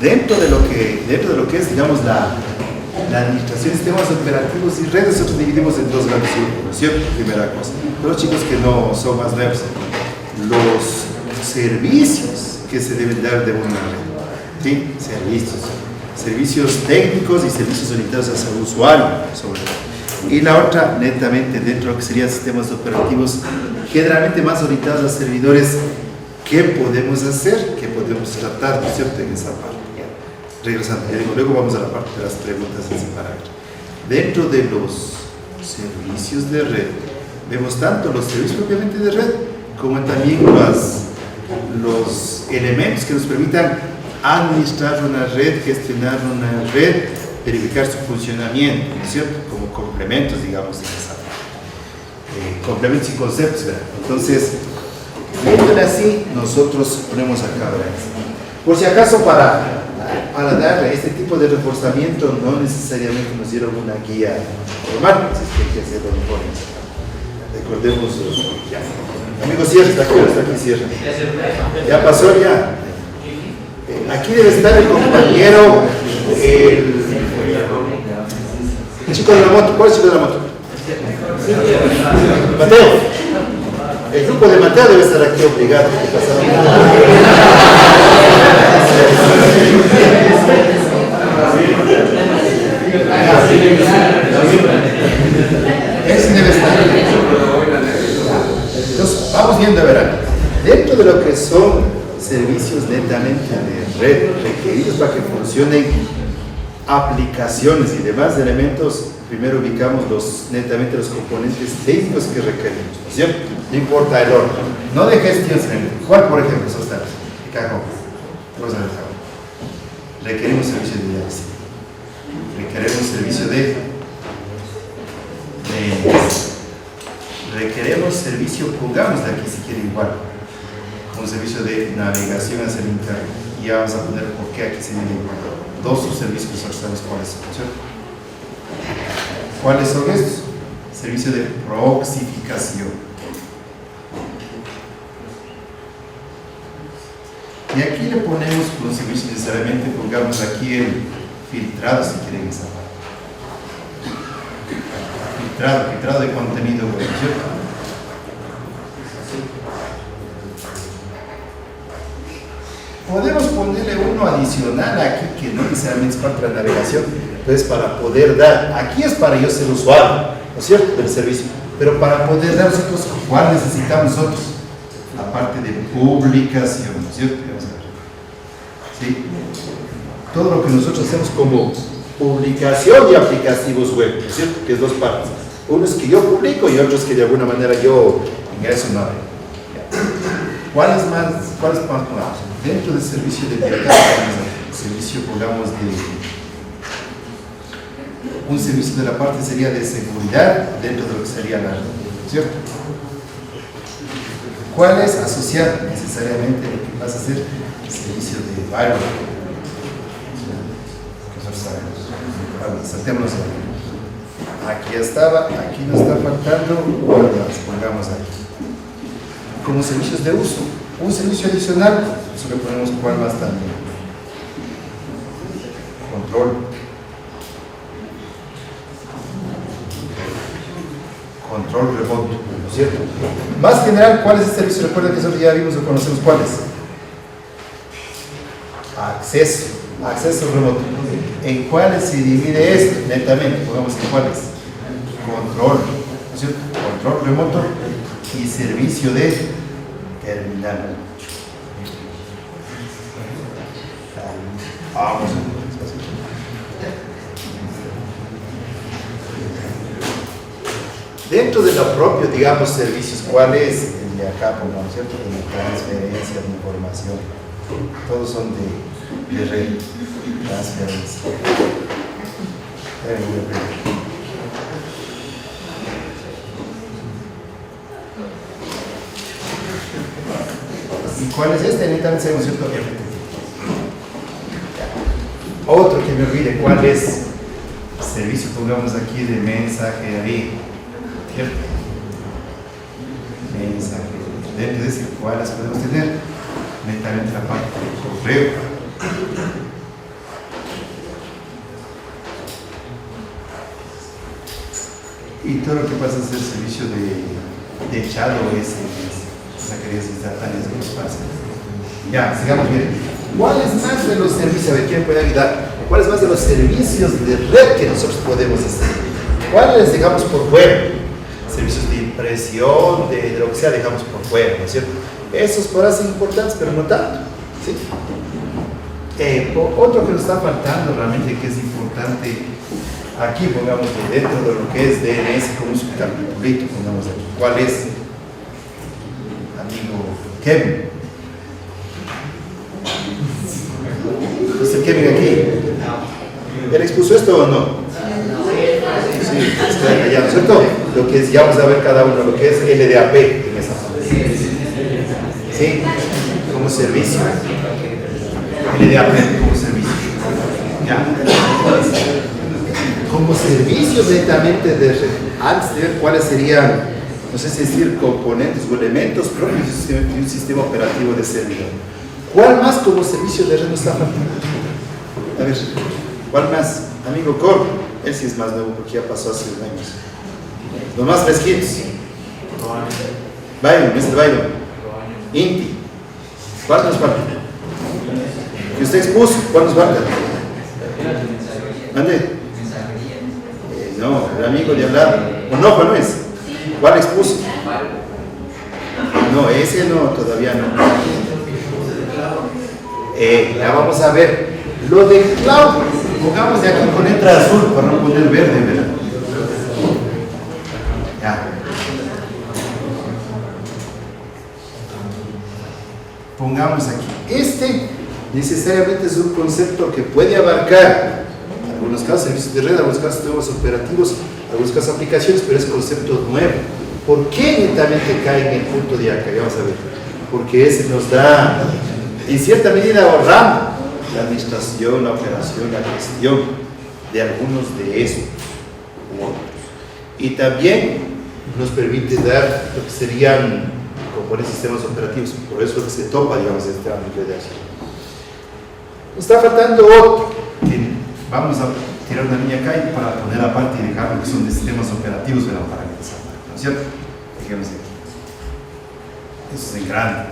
dentro de lo que es, digamos, la administración de sistemas operativos y redes, nosotros dividimos en dos grandes grupos, ¿cierto? Primera cosa. Los chicos que no son más nuevos, los servicios que se deben dar de una red, ¿sí? Servicios técnicos y servicios orientados hacia el usuario, sobre todo. Y la otra, netamente, dentro de lo que serían sistemas operativos, generalmente más orientados a servidores. ¿Qué podemos hacer? ¿Qué podemos tratar, ¿no es cierto?, en esa parte? Regresando, ya digo, luego vamos a la parte de las preguntas en ese parágrafo. Dentro de los servicios de red, vemos tanto los servicios propiamente de red, como también los elementos que nos permitan administrar una red, gestionar una red, verificar su funcionamiento, ¿no es cierto?, como complementos, digamos, de esa parte. Complementos y conceptos, ¿verdad? Entonces, viéndole así, nosotros ponemos acá, ¿verdad? Por si acaso, para darle este tipo de reforzamiento, no necesariamente nos dieron una guía formal, si es que hay que hacerlo de forma. Recordemos, ya. Amigo, cierra, está aquí, cierra. Ya pasó, ya. Aquí debe estar el compañero, el chico de la moto. ¿Cuál es el chico de la moto? Mateo. El grupo de Mateo debe estar aquí obligado. Ese debe estar. Entonces, vamos viendo, verán. Dentro de lo que son servicios netamente de red requeridos para que funcionen aplicaciones y demás elementos, primero ubicamos netamente los componentes técnicos que requerimos, ¿no es cierto? No importa el orden, no de gestión, ¿cuál, por ejemplo? Eso está cajón. Vamos a ver, requerimos servicio de diálisis, requerimos servicio requeremos servicio, pongámosle aquí si quiere igual, como servicio de navegación hacia el internet, y ya vamos a poner por qué aquí se viene igual. Dos subservicios que nosotros sabemos cuáles son, ¿cierto? ¿Cuáles son estos? Servicio de proxificación. Y aquí le ponemos por un servicio necesariamente, pongamos aquí el filtrado si quieren esa parte. Filtrado de contenido web, ¿cierto? Podemos ponerle uno adicional aquí que no necesariamente es parte de la navegación, entonces para poder dar, aquí es para yo ser usuario, ¿no es cierto?, del servicio, pero para poder dar nosotros, ¿cuál necesitamos nosotros? La parte de publicación, ¿no es cierto? Vamos a ver. ¿Sí? Todo lo que nosotros hacemos como publicación y aplicativos web, ¿no es cierto?, que es dos partes. Uno es que yo publico y otro es que de alguna manera yo ingreso una red. ¿Cuáles más pongamos? Dentro del servicio de servicio, pongamos un servicio de la parte sería de seguridad dentro de lo que sería la red, ¿cierto? ¿Cuál es asociar necesariamente lo que vas a hacer? Servicio de firewall. Nosotros sabemos. Saltémonos. Aquí estaba, aquí nos está faltando, bueno, pongamos aquí. Como servicios de uso. Un servicio adicional, eso le ponemos cuál más también. Control remoto, ¿no es cierto? Más general, ¿cuál es el servicio? Recuerden que nosotros ya vimos o conocemos cuáles. Acceso remoto. ¿En cuáles se divide esto? Netamente, pongamos en cuáles. Control, ¿no es cierto? Control remoto y servicio de terminal. Vamos. Dentro de lo propio, digamos, servicios, ¿cuál es el de acá, pongamos, cierto? De transferencia de información. Todos son de red, transferencia. ¿Y cuál es este? Necesitan ser un cierto repetitivo. Otro que me olvide, ¿cuál es? Servicio, pongamos aquí, de mensajería. ¿Cierto? Mensajería. Dentro de ese, ¿cuáles podemos tener? Netamente la parte de correo. y todo lo que pasa a ser servicio de echado es sacarías instantáneas que nos pasan. Ya, sigamos bien. ¿Cuáles más de los servicios, a ver, quién puede ayudar? ¿Cuáles más de los servicios de red que nosotros podemos hacer? ¿Cuáles dejamos por fuera? Servicios de impresión, de lo que sea, dejamos por fuera, ¿no es cierto? Esos podrán ser importantes, pero no tanto, ¿sí? Otro que nos está faltando realmente, que es importante, aquí pongamos dentro de lo que es DNS como un subcapitulito, pongamos aquí. ¿Cuál es? Amigo Kevin. ¿Es el Kevin aquí? ¿Él expuso esto o no? Sí, está allá, ¿no es cierto? Lo que es, ya vamos a ver cada uno, lo que es LDAP en esa parte. ¿Sí? Como servicio. LDAP como servicio. Ya. Como servicio netamente de red. Antes de ver cuáles serían, no sé si decir, componentes o elementos propios de un sistema operativo de servidor. ¿Cuál más como servicio de red nos está faltando? A ver, ¿cuál más? Amigo Cor, él sí es más nuevo porque ya pasó hace años. Los más fresquitos. Byron, Mr. Byron. Inti. ¿Cuál nos falta? Que usted expuso, ¿cuál nos falta? ¿Mande? No, el amigo de al lado. Onofa no es. ¿Cuál expuso? No, ese no, todavía no. Ya vamos a ver. Lo de cloud, pongamos de aquí con letra azul para no poner verde, ¿verdad? Ya. Pongamos aquí. Este necesariamente es un concepto que puede abarcar algunos casos servicios de red, algunos casos sistemas operativos, algunos casos aplicaciones, pero es concepto nuevo. ¿Por qué netamente cae en el punto de acá? Ya vamos a ver. Porque ese nos da, en cierta medida, ahorramos la administración, la operación, la gestión de algunos de estos u otros. Y también nos permite dar lo que serían componentes de sistemas operativos, por eso es que se topa, digamos, este ámbito de acción. Nos está faltando otro, que vamos a tirar una línea acá y para poner aparte y dejar lo que son de sistemas operativos, para que se salga, ¿no es cierto? Dejemos aquí. Eso es en grande.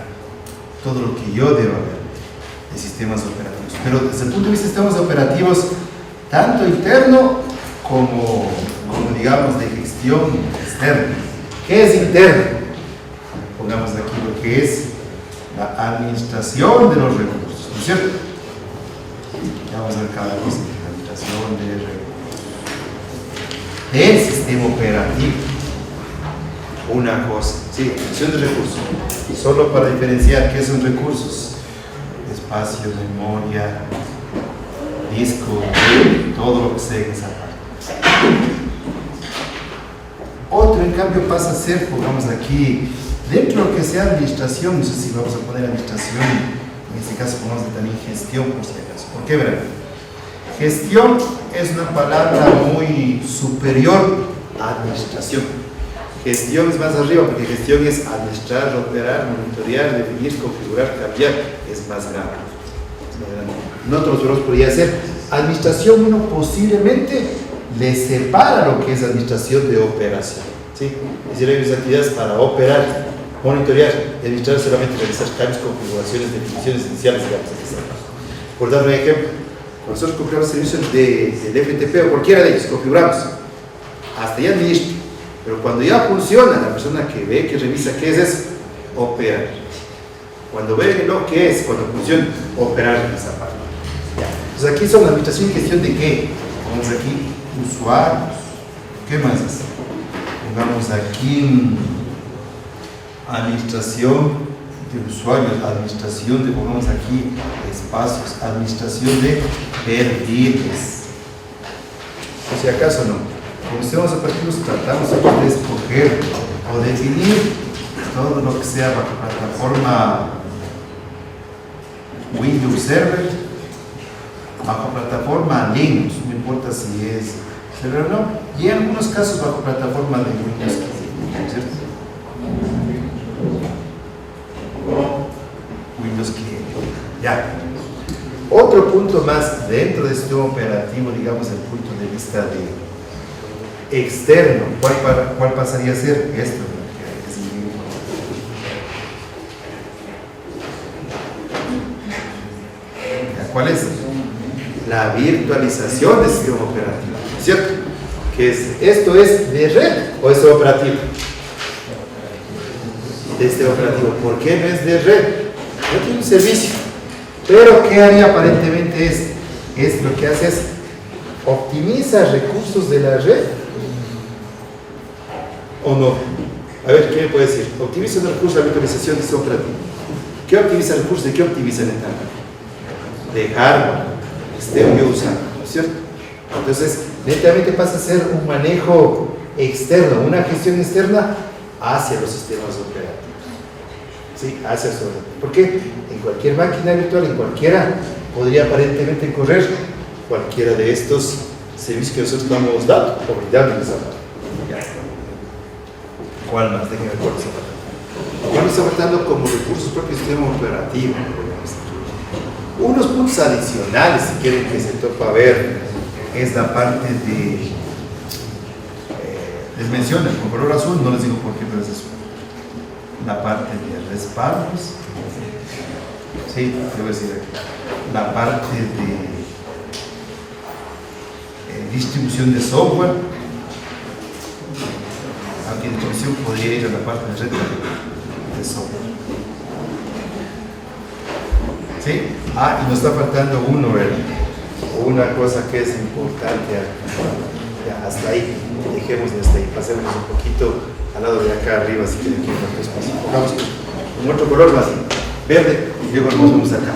Todo lo que yo debo ver de sistemas operativos. Pero desde el punto de vista de sistemas operativos, tanto interno como digamos, de gestión externa. ¿Qué es interno? Pongamos aquí lo que es la administración de los recursos, ¿no es cierto? Ya vamos a ver cada cosa, la administración de recursos. El sistema operativo. Una cosa, sí, administración de recursos. Y solo para diferenciar qué son recursos: espacio, memoria, disco, todo lo que sea en esa parte. Otro, en cambio, pasa a ser, pongamos aquí, dentro de lo que sea administración, no sé si vamos a poner administración, en este caso pongamos también gestión, por si acaso. ¿Por qué, verán? Gestión es una palabra muy superior a administración. Gestión es más arriba, porque gestión es administrar, operar, monitorear, definir, configurar, cambiar, es más grande. Nosotros podría ser administración, uno posiblemente le separa lo que es administración de operación, ¿sí? Es decir, hay unas actividades para operar, monitorear y administrar, solamente realizar cambios, configuraciones, definiciones iniciales, digamos, por dar un ejemplo, cuando nosotros configuramos servicios del FTP o cualquiera de ellos, configuramos, hasta ya administro, pero cuando ya funciona, la persona que ve, que revisa qué es eso, operar. Cuando ve lo que es, cuando funciona, operar en esa parte. Ya. Entonces aquí son administración y gestión de qué. Vamos aquí, usuarios. ¿Qué más es? Pongamos aquí administración de usuarios, administración de, pongamos aquí, espacios, administración de perfiles. Por si acaso no. Como sistemas operativos tratamos de escoger o definir todo lo que sea bajo plataforma Windows Server, bajo plataforma Linux, no importa si es server o no, y en algunos casos bajo plataforma de Windows, ¿cierto? Windows Client. Ya. Otro punto más dentro del sistema operativo, digamos, el punto de vista externo, ¿cuál pasaría a ser? Esto. ¿Cuál es? La virtualización del sistema operativo, ¿cierto? ¿Esto es de red o es operativo? De este operativo. ¿Por qué no es de red? No tiene un servicio. Pero ¿qué haría aparentemente es lo que hace es optimiza recursos de la red o no. A ver, ¿qué me puede decir? Optimiza los recursos de la virtualización de este operativo. ¿Qué optimiza recursos? ¿De qué optimiza netamente? De hardware, estén yo usando, ¿no es cierto? Entonces, netamente pasa a ser un manejo externo, una gestión externa hacia los sistemas operativos. ¿Sí? Hacia su red. ¿Por qué? En cualquier máquina virtual, en cualquiera, podría aparentemente correr cualquiera de estos servicios que nosotros estamos dando o brindando en esa parte. ¿Cuál más? Déjenme ver cuál está faltando. ¿Cuál está faltando como recursos propios del sistema operativo? Unos puntos adicionales, si quieren que se topa a ver, es la parte de. Les menciono con color azul, no les digo por qué, pero es azul. La parte de respaldos. Sí, debo decir aquí. La parte de distribución de software. Aunque en distribución podría ir a la parte de red de software. ¿Sí? Y nos está faltando una cosa que es importante. Ya, hasta ahí, dejemos hasta ahí, pasemos un poquito al lado de acá arriba, si quieren que otro espacio. Pongamos un otro color más verde y luego nos vamos acá.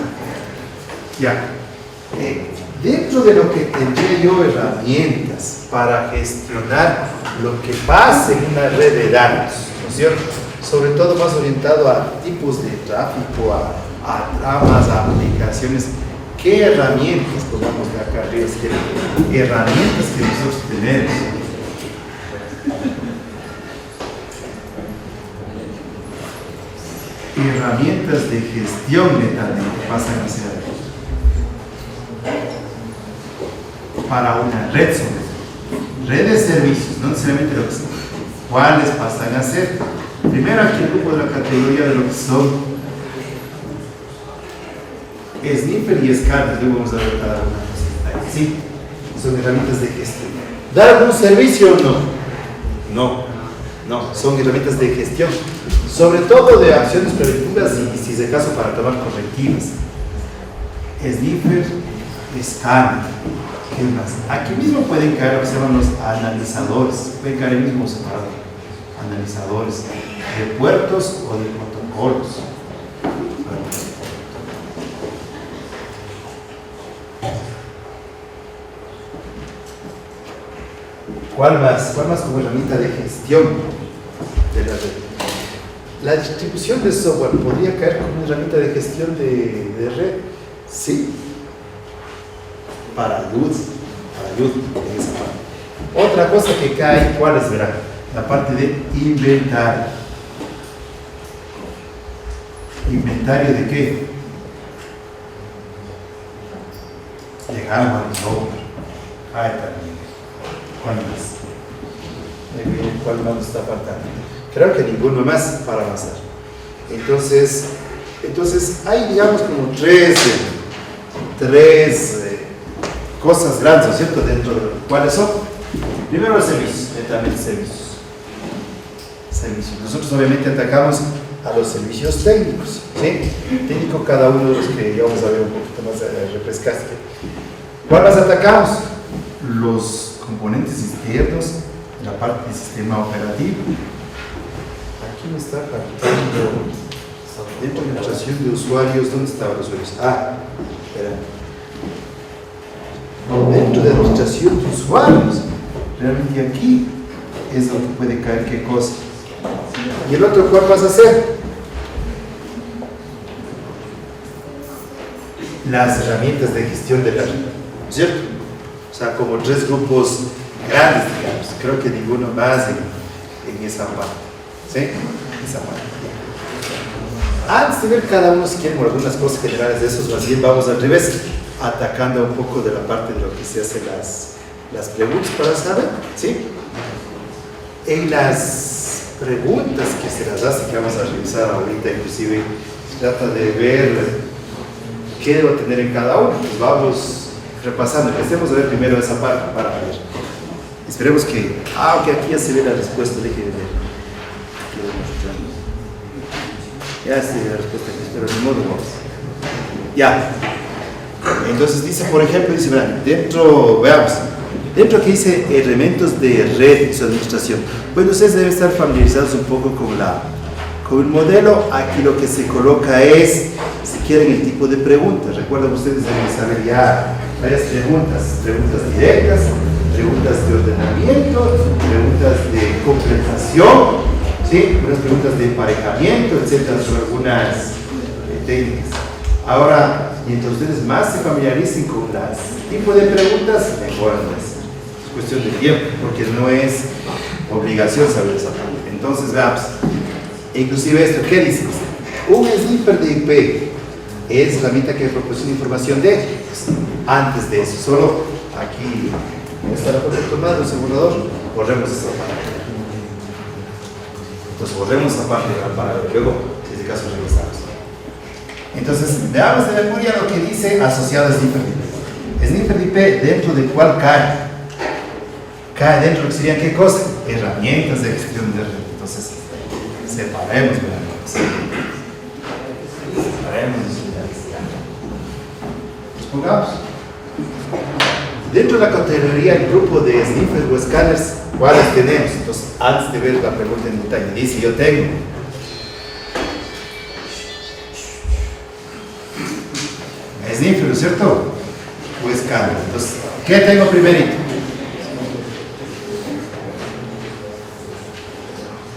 Ya. Dentro de lo que tendría yo herramientas para gestionar lo que pasa en una red de datos, ¿no es cierto? Sobre todo más orientado a tipos de tráfico, a tramas, a aplicaciones. ¿Qué herramientas, pongamos de acá arriba, herramientas que nosotros tenemos? Herramientas de gestión netamente pasan a ser para una red sobre todo. Red de servicios, no necesariamente lo que son. ¿Cuáles pasan a ser? Primero aquí el grupo de la categoría de lo que son sniffer y escalas, luego vamos a ver cada una cosita. Sí, son herramientas de gestión. ¿Dar algún servicio o no? No, son herramientas de gestión, sobre todo de acciones preventivas y si es de caso para tomar correctivas. Sniffer, escala. ¿Qué más? Aquí mismo pueden caer lo que se llaman los analizadores, pueden caer el mismo separado. Analizadores de puertos o de protocolos. ¿Cuál más como herramienta de gestión de la red? La distribución de software podría caer como una herramienta de gestión de red. Sí. Para ayuda en esa parte. Otra cosa que cae, ¿cuál es? Verá, la parte de inventario. ¿Inventario de qué? De hardware y software. También. ¿Cuál más? Muy bien, ¿cuál más nos está faltando? Creo que ninguno más para avanzar. Entonces hay, digamos, como tres cosas grandes, ¿no es cierto? Dentro de cuáles son. Primero los servicios, netamente servicios. Nosotros obviamente atacamos a los servicios técnicos, ¿sí? Técnico cada uno de los que ya vamos a ver un poquito más refrescaste. ¿Cuál más atacamos? Los componentes externos, la parte del sistema operativo. Aquí me está faltando dentro de administración de usuarios. ¿Dónde estaban los usuarios? Espera. Dentro de administración de usuarios, realmente aquí es lo que puede caer qué cosa. ¿Y el otro cuál vas a hacer? Las herramientas de gestión de la red, ¿cierto? O sea, como tres grupos grandes, digamos. Creo que ninguno más en esa parte. ¿Sí? Esa parte. Antes de ver cada uno, si quieren, algunas cosas generales de esos, más bien vamos al revés, atacando un poco de la parte de lo que se hace las preguntas para saber, ¿sí? En las preguntas que se las hace, que vamos a revisar ahorita, inclusive, se trata de ver qué debo tener en cada uno. Pues vamos repasando. Empecemos a ver primero esa parte para ver. Esperemos que... ok, aquí ya se ve la respuesta. Deje de ver. Ya se ve la respuesta aquí, pero de modo vamos. Ya. Entonces dice, por ejemplo, dice, vean, veamos, dentro aquí dice elementos de red y su administración. Bueno, ustedes deben estar familiarizados un poco con el modelo. Aquí lo que se coloca es, si quieren, el tipo de preguntas. Recuerden, ustedes deben saber ya varias preguntas directas, preguntas de ordenamiento, preguntas de completación, ¿sí? Unas preguntas de emparejamiento, etcétera, sobre algunas técnicas. Ahora, mientras ustedes más se familiaricen con el tipo de preguntas, mejor es. Es cuestión de tiempo, porque no es obligación saber esa parte. Entonces, veamos. Inclusive esto, ¿qué dice? Un sniffer de IP es la mitad que proporciona información de ellos. Antes de eso, solo aquí, esta la podemos tomar, un simulador, borremos esta parte. Entonces, borremos esta parte para luego, en este caso, revisamos. Entonces, veamos de memoria lo que dice asociado a sniffer de IP. Sniffer de IP, ¿dentro de cuál cae? Cae dentro de lo que serían, ¿qué cosa? Herramientas de gestión de red. Entonces, separemos, nos pongamos. Dentro de la categoría, el grupo de sniffers o escáneres, ¿cuáles tenemos? Entonces, antes de ver la pregunta en detalle, dice, yo tengo sniffer, ¿cierto? O escáner. Entonces, ¿qué tengo primerito?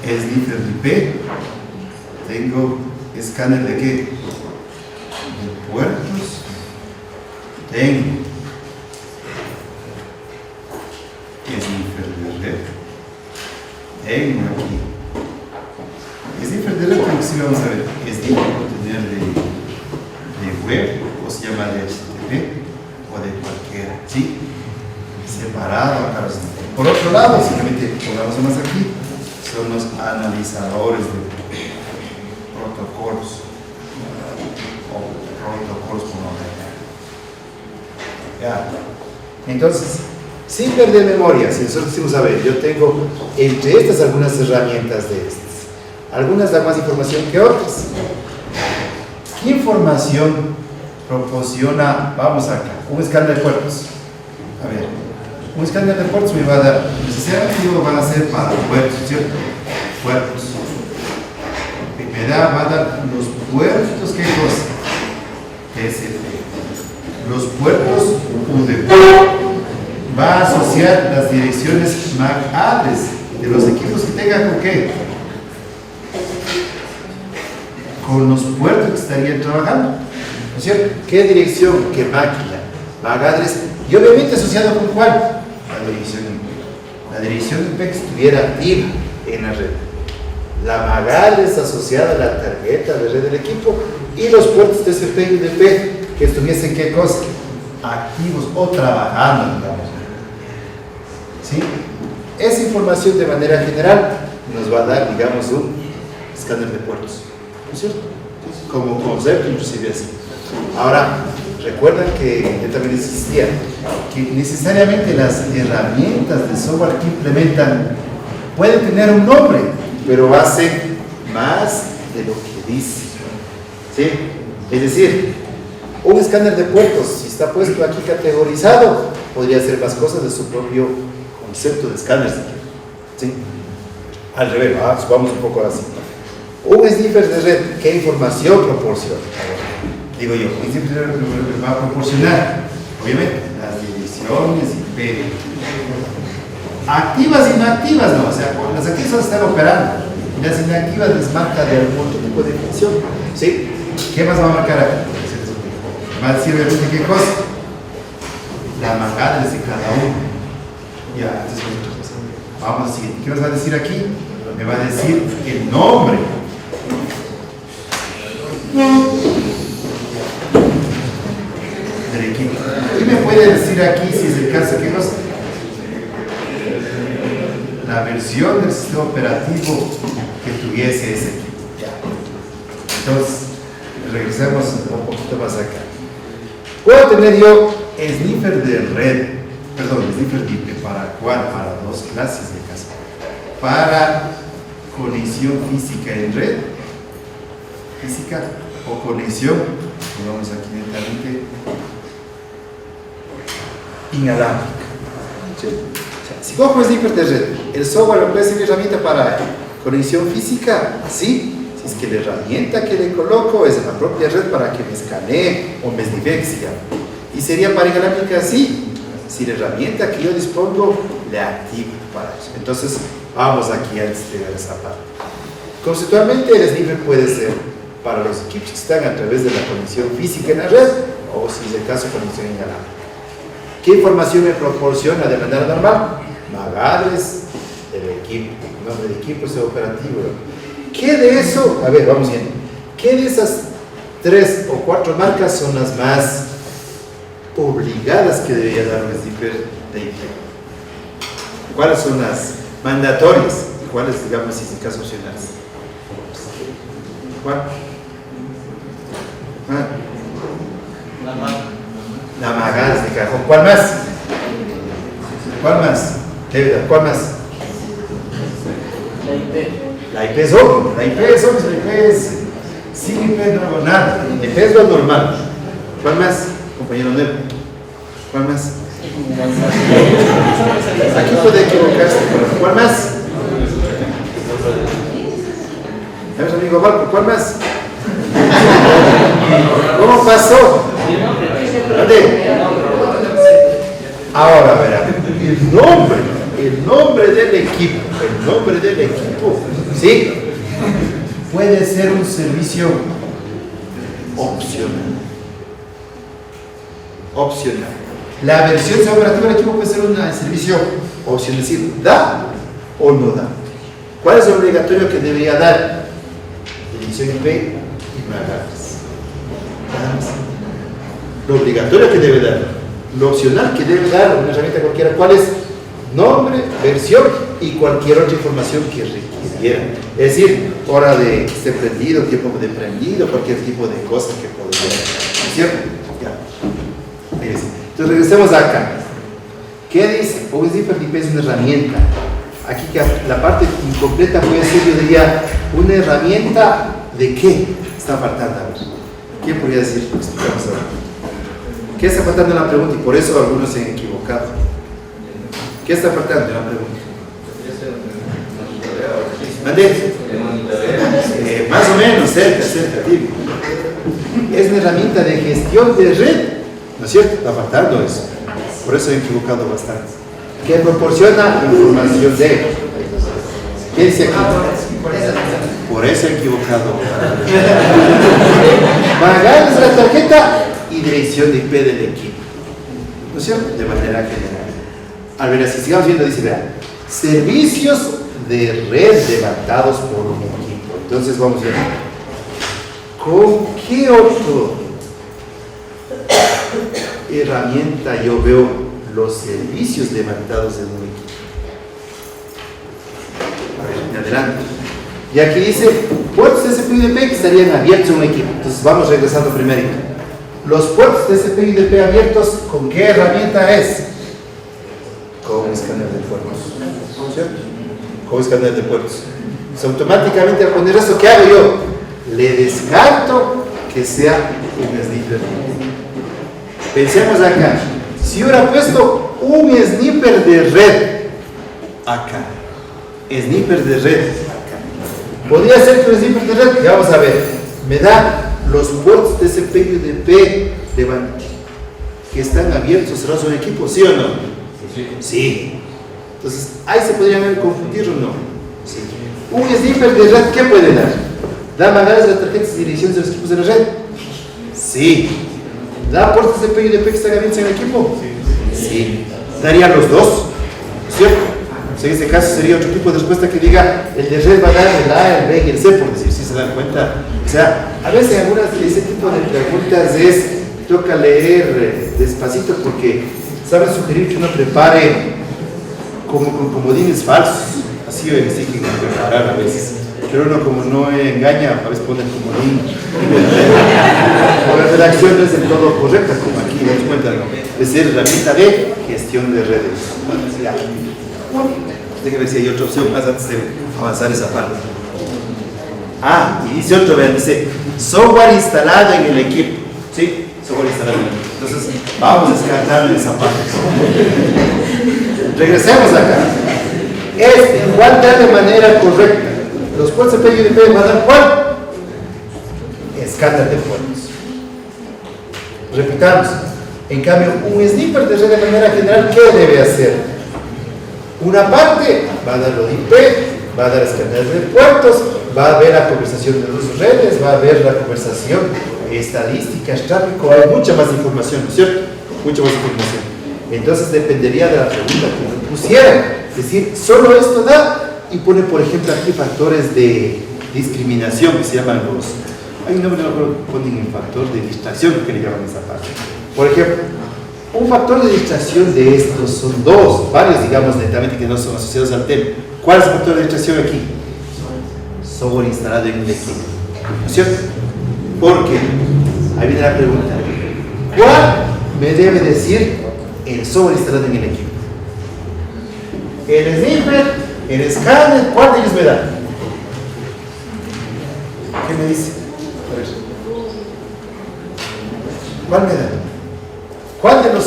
Sniffer de IP. Tengo escáner de qué? De puertos. Tengo sniffer de red. Tengo aquí sniffer de red, que sí vamos a ver. Sniffer puede tener de web, o se llama de HTTP, o de cualquiera, ¿sí? Separado acá los sniffer. Por otro lado, simplemente pongamos más aquí, son los analizadores de protocolos o protocolos por nombre. Ya. Entonces, sin perder memoria, si nosotros decimos, a ver, yo tengo entre estas algunas herramientas de estas, algunas dan más información que otras. ¿Qué información proporciona, vamos acá, un escáner de puertos? A ver, un escáner de puertos me va a dar, necesariamente lo van a hacer para puertos, ¿cierto? Puertos. Va a dar los puertos, ¿qué cosa? TCP. Los puertos UDP. Va a asociar las direcciones MAC address de los equipos que tengan con qué? Con los puertos que estarían trabajando, ¿no es cierto? ¿Qué dirección? ¿Qué máquina? MAC address. Y obviamente asociado con ¿cuál? La dirección IP. La dirección IP que estuviera activa en la red. La MAC address asociada a la tarjeta de red del equipo y los puertos TCP y UDP que estuviesen ¿qué cosa? Activos o trabajando, digamos. ¿Sí? Esa información de manera general nos va a dar, digamos, un escáner de puertos, ¿no es cierto? Como concepto, inclusive así. Ahora, recuerden que yo también insistía que necesariamente las herramientas de software que implementan pueden tener un nombre, pero hacen más de lo que dice. ¿Sí? Es decir, un escáner de puertos, si está puesto aquí categorizado, podría hacer más cosas de su propio concepto de escáner. ¿Sí? Al revés, vamos un poco así. Un sniffer de red, ¿qué información proporciona? Digo yo, un sniffer de red va a proporcionar, obviamente, las direcciones IP. Activas e inactivas, no, o sea, las activas están operando, y las inactivas les marca de algún otro tipo de función. ¿Sí? ¿Qué más va a marcar aquí? Va a decir obviamente qué cosa. La MAC address de cada uno. Ya, entonces vamos al siguiente. ¿Qué nos va a decir aquí? Me va a decir el nombre del equipo. ¿Qué me puede decir aquí si es el caso? ¿Qué cosa? la versión del sistema operativo que tuviese ese equipo. Ya. Entonces, regresemos un poquito más acá. Puedo tener yo sniffer de red, sniffer de IP, ¿para cuál? Para dos clases de caso. Para conexión física en red, física o conexión, digamos accidentalmente, inalámbrica. ¿Sí? O sea, si cojo sniffer de red, el software lo puede ser una herramienta para conexión física, sí. Si es que la herramienta que le coloco es en la propia red para que me escanee o me snifexe. Y sería para inalámbrica, sí. Si la herramienta que yo dispongo le activo para eso. Entonces, vamos aquí a desplegar esa parte. Conceptualmente, el sniffer puede ser para los equipos que están a través de la conexión física en la red, o si es el caso, conexión inalámbrica. ¿Qué información me proporciona de manera normal? MAC address del equipo, nombre de equipo, ese operativo. ¿Qué de eso? A ver, vamos viendo. ¿Qué de esas 3 o 4 marcas son las más obligadas que debería dar un sniffer de IP? ¿Cuáles son las mandatorias? ¿Y cuáles, digamos, si es el caso opcionales? ¿Cuál? ¿Ah? La MAC de cajón. ¿Cuál más? ¿Cuál más? ¿Cuál más? La IP es obvio. La IP es obvio. La IP es sin IP no hago nada. La IP es lo normal. ¿Cuál más? Compañero Nero. ¿Cuál más? Aquí puede equivocarse. ¿Cuál más? A ver, amigo Marco, ¿cuál más? ¿Cómo pasó? ¿Dónde? Ahora verán, el nombre del equipo, ¿sí? Puede ser un servicio opcional. La versión operativa del equipo puede ser un servicio opcional, es decir, da o no da. ¿Cuál es lo obligatorio que debería dar? Dirección IP y MAC address. Nada más. Lo obligatorio que debe dar, lo opcional que debe dar una herramienta cualquiera, ¿cuál es? Nombre, versión y cualquier otra información que requiera. Es decir, hora de que esté prendido, tiempo de prendido, cualquier tipo de cosa que podría, ¿cierto? Ya. Entonces regresemos acá. ¿Qué dice? Un sniffer de IP es una herramienta. Aquí que la parte incompleta puede ser, yo diría, una herramienta de qué está faltando. A ver, ¿quién podría decir lo que explicamos ahora? ¿Qué está faltando en la pregunta? Y por eso algunos se han equivocado. ¿Qué está faltando en la pregunta? ¿Mande? Más o menos, cerca, dime. Es una herramienta de gestión de red, ¿no es cierto? Está faltando eso. Por eso he equivocado bastante. Que proporciona información de. ¿Qué dice aquí? Por eso he equivocado. Pagar la tarjeta y dirección de IP del equipo, ¿no es cierto? De manera general. A ver, si sigamos viendo, dice, vean, servicios de red levantados por un equipo. Entonces vamos a ver, ¿con qué otra herramienta yo veo los servicios levantados en un equipo? A ver, adelante. Y aquí dice, puertos de CPU y DP que estarían abiertos en un equipo. Entonces vamos regresando primero. Los puertos de CPU y DP abiertos, ¿con qué herramienta es? Con un escáner de puertos. ¿Cierto? Con un escáner de puertos. Entonces, automáticamente al poner esto, ¿qué hago yo? Le descarto que sea un sniffer. Pensemos acá. Si hubiera puesto un sniffer de red acá, sniffer de red acá, podría ser que un sniffer de red, ya vamos a ver, me da los puertos de CPU y DP que están abiertos, cerrados en equipo, ¿sí o no? Sí. Entonces, ahí se podrían confundir o no. Sí. Un sniffer de red, ¿qué puede dar? ¿Da maneras de tarjetas y direcciones de los equipos de la red? Sí. ¿Da puertos de CPU y DP que están abiertos en el equipo? Sí. ¿Daría los dos? ¿Cierto? En este caso sería otro tipo de respuesta que diga el de red va a dar el A, el B y el C, por decir, si se dan cuenta. O sea, a veces algunas de ese tipo de preguntas toca leer despacito porque saben sugerir que uno prepare como con comodines falsos, así o así que preparar a veces. Pero uno como no engaña, a veces pone comodín. La redacción no es del todo correcta, como aquí nos cuentan, ¿no? Es ser herramienta de gestión de redes. Ya. Déjenme ver si hay otra opción más antes de avanzar esa parte. Ah, y dice otro, vean, dice software instalado en el equipo. ¿Sí? Software instalado en el equipo. Entonces, vamos a descartar esa parte. Regresemos acá. Es igualdad de manera correcta. Los puertos de PGP van a dar ¿cuál? Escándalo de puertos. Repitamos. En cambio, un sniper de red de manera general, ¿qué debe hacer? Una parte va a dar lo de IP, va a dar escándalo de puertos, va a ver la conversación de dos redes, va a ver la conversación, estadísticas, tráfico, hay mucha más información, ¿no es cierto? Mucha más información. Entonces dependería de la pregunta que me pusieran. Es decir, solo esto da. Y pone, por ejemplo, aquí factores de discriminación que se llaman los. Hay un nombre, no recuerdo, ponen un factor de distracción que le llaman esa parte. Por ejemplo, un factor de distracción de estos son dos, varios, digamos, netamente que no son asociados al tema. ¿Cuál es el factor de distracción aquí? Software instalado en el equipo. ¿No es cierto? Porque, ahí viene la pregunta: ¿cuál me debe decir el software instalado en el equipo? ¿El sniper? ¿El escáner? ¿Cuál de ellos me da? ¿Qué me dice? A ver. ¿Cuál me da? ¿Cuál de los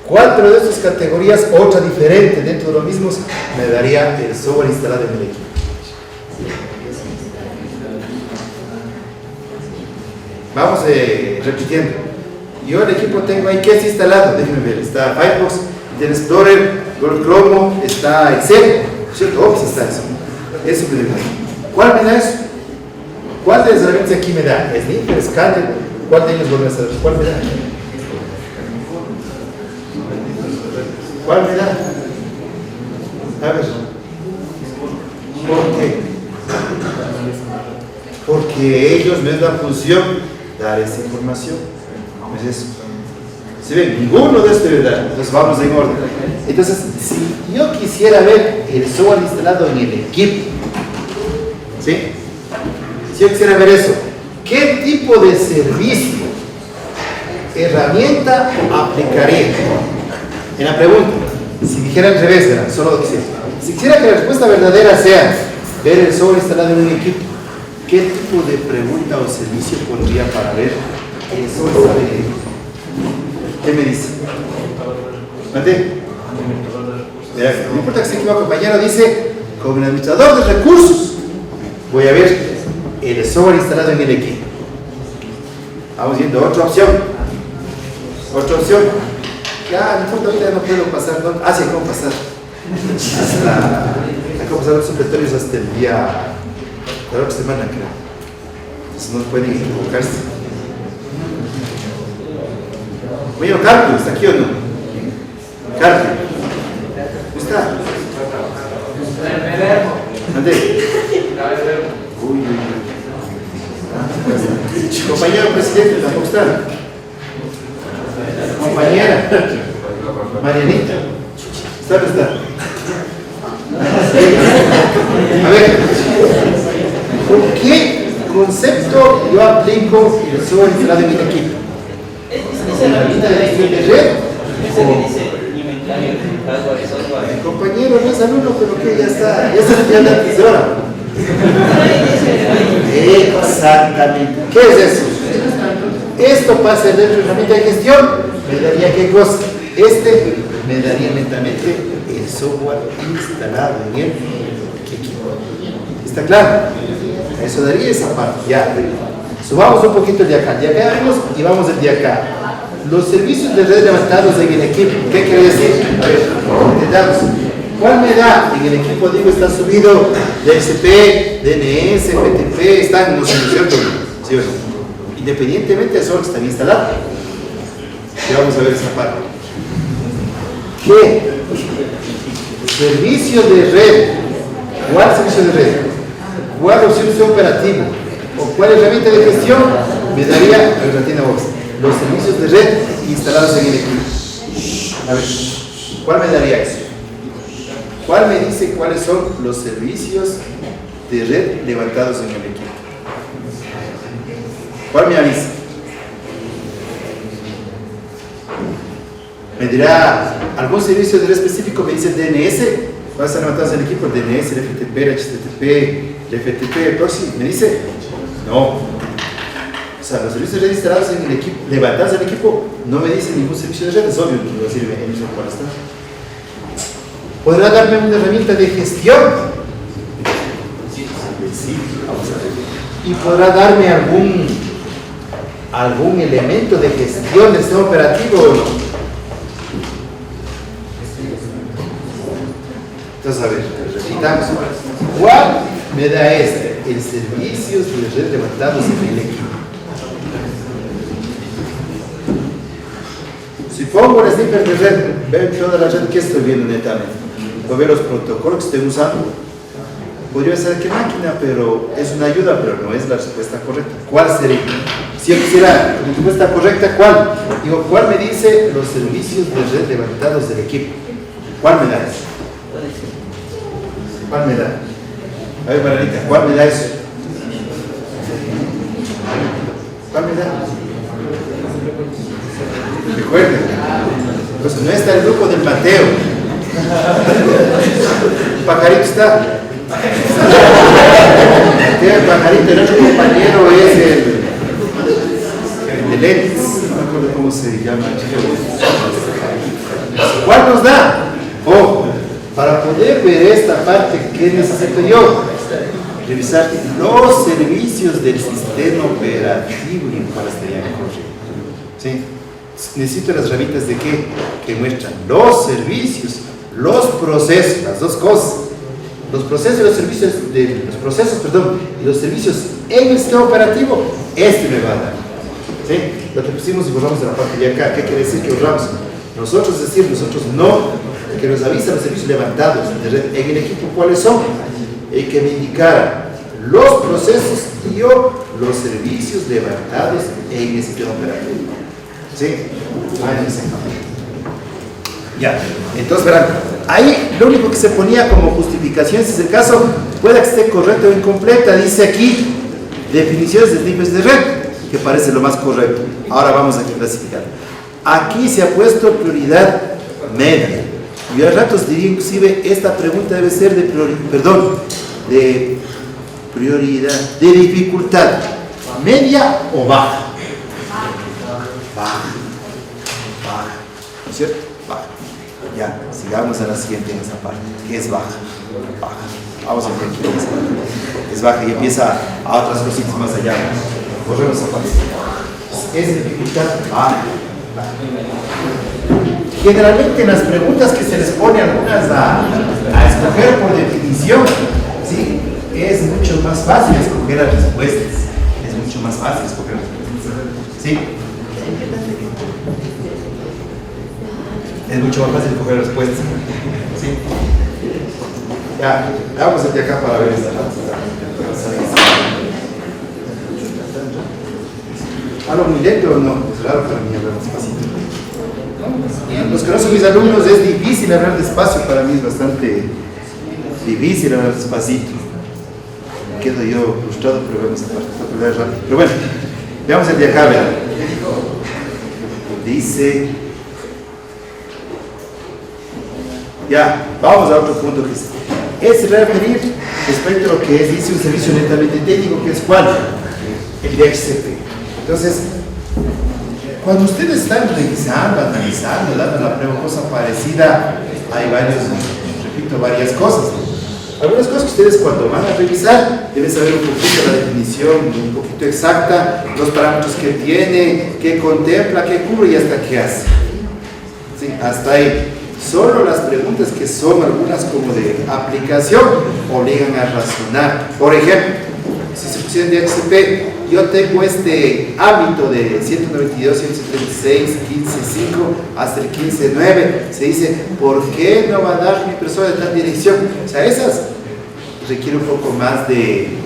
cuatro de estas categorías, otra diferente dentro de los mismos, me daría el software instalado en el equipo? Vamos repitiendo. Yo el equipo tengo ahí, ¿qué es instalado? Déjenme ver. Está Firefox, Internet Explorer, Google Chrome, está Excel. ¿Cierto? Office está eso. Eso me da. ¿Cuál me da eso? ¿Cuál de las herramientas aquí me da? ¿Sniper, Scanner? ¿Cuál de ellos vuelve a saber? ¿Cuál me da? ¿Cuál me da? A ver. ¿Por qué? Porque ellos me dan función dar esa información. ¿Es eso? ¿Se ven? Ninguno de estos me da. Entonces vamos en orden. Entonces, si yo quisiera ver el software instalado en el equipo, ¿sí? Si yo quisiera ver eso, ¿qué tipo de servicio, herramienta aplicaría? En la pregunta, si dijera al revés, ¿verdad? Solo decir, si quisiera que la respuesta verdadera sea ver el software instalado en un equipo, ¿qué tipo de pregunta o servicio pondría para ver el software instalado en el equipo? ¿Qué me dice? ¿Mate? No importa que se equivoque, compañero, dice, como el administrador de recursos, voy a ver el software instalado en el equipo. Vamos viendo otra opción. Otra opción. Ya, no importa, ahorita no puedo pasar. ¿No? Ah, sí, ¿cómo pasar? Hay que pasar los supletorios hasta el día de la otra semana, creo. Entonces no pueden equivocarse. Bueno, Carlos, ¿está aquí o no? Carlos. ¿Cómo está? ¿Dónde? Uy. Compañero presidente, ¿tampoco está? Compañera. Marianita. ¿Está o no está? A ver. ¿Con qué concepto yo aplico el software instalado en mi equipo? ¿Herramienta de gestión de red? El compañero no es alumno, pero que ya está estudiando antes de hora. Exactamente. ¿Qué es eso? Esto pasa dentro de la herramienta de gestión, me daría qué cosa. Me daría lentamente el software instalado en el equipo. ¿Está claro? Eso daría esa parte. Ya. Subamos un poquito el de acá. De acá vemos y vamos el de acá. Los servicios de red levantados en el equipo. ¿Qué quiere decir? A ver, entendamos. ¿Cuál me da? En el equipo, digo, está subido DXP, DNS, PTP, están, no sé, ¿cierto? ¿Sí o no? Independientemente de eso que están instalados. Y vamos a ver esa parte. ¿Qué? Servicio de red. ¿Cuál servicio de red? ¿Cuál opción operativa? ¿O cuál herramienta de gestión? Me daría los servicios de red instalados en el equipo. A ver, ¿cuál me daría eso? ¿Cuál me dice cuáles son los servicios de red levantados en el equipo? ¿Cuál me avisa? Me dirá algún servicio de red específico, me dice el DNS, ¿cuáles están levantados en el equipo? El DNS, el FTP, el HTTP, el FTP, el proxy. ¿Me dice? No. O sea, los servicios de red instalados en el equipo, levantados en el equipo, no me dice ningún servicio de red, es obvio que me va a decir en eso cuál está. ¿Podrá darme una herramienta de gestión? Sí, vamos a ver. ¿Y podrá darme algún elemento de gestión del sistema operativo o no? Entonces, a ver, repitamos. ¿Cuál me da este? El servicios de red levantados en el equipo. Si pongo el snippet de red, veo toda la red que estoy viendo netamente. Puedo ver los protocolos que estoy usando. Podría ser qué máquina, pero es una ayuda, pero no es la respuesta correcta. ¿Cuál sería? Si yo quisiera la respuesta correcta, ¿cuál? Digo, ¿cuál me dice los servicios de red levantados del equipo? ¿Cuál me da eso? ¿Cuál me da? A ver, Maranita, ¿cuál me da eso? ¿Cuál me da? Recuerden, pues no está el grupo del Mateo. El pajarito está. El pajarito, el otro compañero es el de lentes. No me acuerdo cómo se llama. ¿Cuál nos da? Ojo, para poder ver esta parte, ¿qué necesito yo? Revisar los servicios del sistema operativo y en cuál estarían corriendo. ¿Sí? Necesito las herramientas de qué? Que muestran los servicios, los procesos, las dos cosas. Los procesos y los servicios, y los servicios en el sistema operativo, este me va a dar. ¿Sí? Lo que pusimos y borramos de la parte de acá, ¿qué quiere decir que borramos? Nosotros no, que nos avisa los servicios levantados de red en el equipo, ¿cuáles son? Que me indicara los procesos y o los servicios levantados en el sistema operativo. ¿Sí? Ya, entonces verán, ahí lo único que se ponía como justificación, si es el caso, pueda que esté correcto o incompleta, dice aquí, definiciones de tipos de red, que parece lo más correcto. Ahora vamos a clasificar. Aquí se ha puesto prioridad media. Y a ratos diría inclusive, esta pregunta debe ser de prioridad, de dificultad, media o baja. Baja, ¿no es cierto? Baja. Ya, sigamos a la siguiente en esa parte, que es baja. Vamos a ver aquí, es baja y empieza a otras cositas más allá. Corremos esa parte. Es dificultad baja. Generalmente en las preguntas que se les pone algunas a escoger por definición, ¿sí? Es mucho más fácil escoger las respuestas. Es mucho más fácil escoger las respuestas. ¿Sí? Es mucho más fácil escoger las respuestas. ¿Sí? Ya, vamos hacia acá para ver esta parte. ¿Hablo muy lento o no? Es raro para mí hablar despacito. Los que no son mis alumnos es difícil hablar despacio, para mí es bastante difícil hablar despacito. Me quedo yo frustrado, pero vemos esta parte. Pero bueno, veamos el de acá, ¿verdad? Dice... Ya, vamos a otro punto que es referir respecto a lo que es, dice un servicio netamente técnico, que es ¿cuál? El DHCP. Entonces, cuando ustedes están revisando, analizando, dando la prueba, cosa parecida, hay varias cosas. Algunas cosas que ustedes cuando van a revisar deben saber un poquito la definición, un poquito exacta, los parámetros que tiene, qué contempla, qué cubre y hasta qué hace. ¿Sí? Hasta ahí. Solo las preguntas que son algunas como de aplicación obligan a razonar. Por ejemplo, si se pusieran de DHCP, yo tengo este ámbito de 192, 136, 15.5 hasta el 15.9. Se dice, ¿por qué no va a dar mi impresora de tal dirección? O sea, esas requieren un poco más de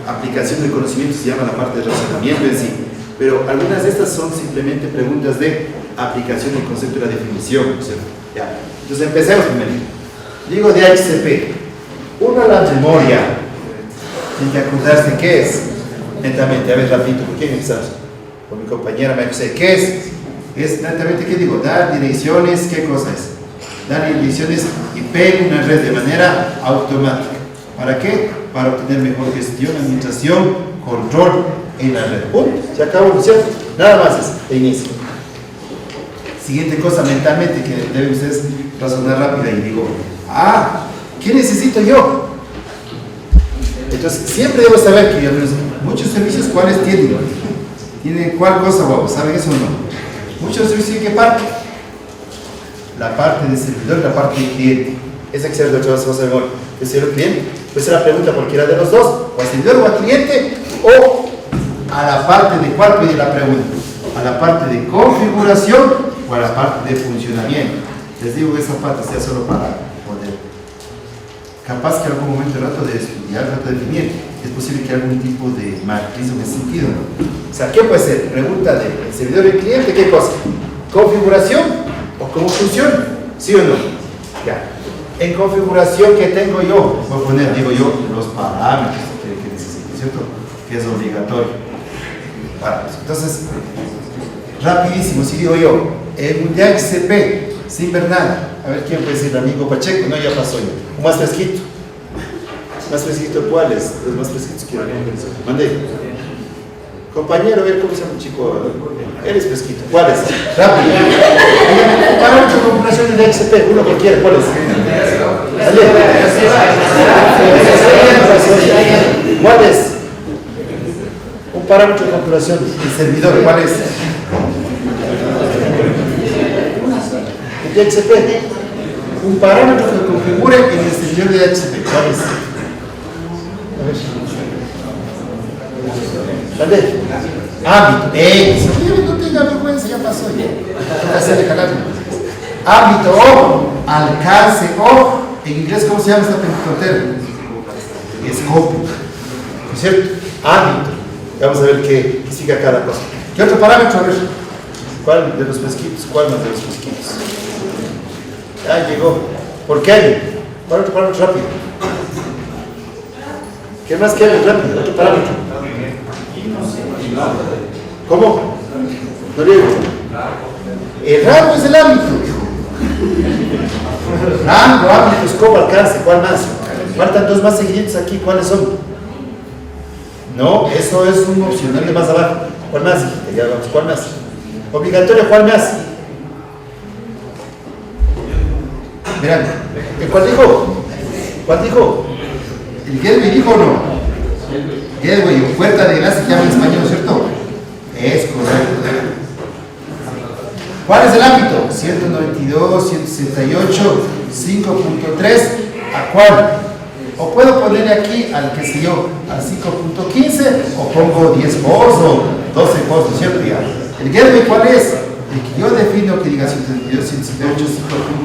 aplicación del conocimiento, se llama la parte de razonamiento en sí. Pero algunas de estas son simplemente preguntas de aplicación del concepto de la definición, ¿cierto? Ya. Entonces empecemos primero. Digo DHCP. Uno a la memoria. Tiene que acordarse qué es. Lentamente, a ver, rapidito, ¿por qué empezamos? Con mi compañera me dice, ¿qué es? Es lentamente, ¿qué digo? Dar direcciones, ¿qué cosa es? Dar direcciones IP en una red de manera automática. ¿Para qué? Para obtener mejor gestión, administración, control en la red. Punto. Se acabó, ¿no es cierto? Nada más es de inicio. Siguiente cosa mentalmente que deben ustedes razonar rápida y digo, ¿qué necesito yo? Entonces, siempre debo saber que yo muchos servicios, ¿cuáles tienen? ¿Tienen cuál cosa, guapo? ¿Saben eso o no? Muchos servicios, ¿en qué parte? La parte del servidor y la parte del cliente. Esa que se ve de otra cosa de memoria. ¿El servidor cliente? Pues se la pregunta cualquiera de los dos, o al servidor o al cliente, o a la parte de cuál pide la pregunta, a la parte de configuración o a la parte de funcionamiento. Les digo que esa parte sea solo para poder. Capaz que en algún momento trato de estudiar, trato de definir, es posible que algún tipo de matriz en ese sentido, ¿no? O sea, ¿qué puede ser? Pregunta del servidor y cliente, ¿qué cosa? ¿Configuración o cómo funciona? ¿Sí o no? Ya. En configuración que tengo yo, voy a poner, digo yo, los parámetros que necesito, ¿cierto? Que es obligatorio. Entonces, rapidísimo, si digo yo, en un DHCP, sin ver nada, a ver quién puede decir, amigo Pacheco, no, ya pasó ya. Un más fresquito. ¿Más fresquito cuáles? Los más fresquitos quiero ver. Mandé. Compañero, a ver cómo se llama el chico. Él es fresquito. ¿Cuáles? Rápido. Un parámetro de configuración de DHCP, uno cualquiera, ¿cuáles? ¿Cuál es? Un parámetro de configuración del servidor, ¿cuál es? El DHCP. Un parámetro que configure en el servidor de DHCP, ¿cuál es? A ver. ¿Dónde? Ámbito. Si no tenga vergüenza, ya pasó ya. Ámbito o alcance o, en inglés, ¿cómo se llama esta frontera? Scope. ¿No es cierto? Ámbito. Vamos a ver qué sigue cada cosa. ¿Qué otro parámetro? A ver. ¿Cuál de los pesquitos? ¿Cuál más de los pesquitos? Ya llegó. ¿Por qué hay? ¿Cuál otro parámetro rápido? ¿Qué más que hay rápido? Otro parámetro. ¿Cómo? No digo. El rango es el ámbito. Rango, ámbito, scope, alcance. ¿Cuál más? Faltan dos más seguiditos aquí. ¿Cuáles son? No, eso es un opcional de más abajo. ¿Cuál más? Ya vamos. ¿Cuál más? Obligatorio, ¿cuál más? Mirad, ¿cuál dijo? ¿Cuál dijo? ¿El gateway dijo o no? Gateway, o puerta de enlace que llama en español, ¿cierto? Es correcto. ¿Cuál es el ámbito? 192, 168, 5.3. ¿A cuál? O puedo ponerle aquí al que sé yo, al 5.15, o pongo 10 ports o 12 ports, ¿cierto? Ya. ¿El gateway cuál es? El que yo defino que diga 192, 168,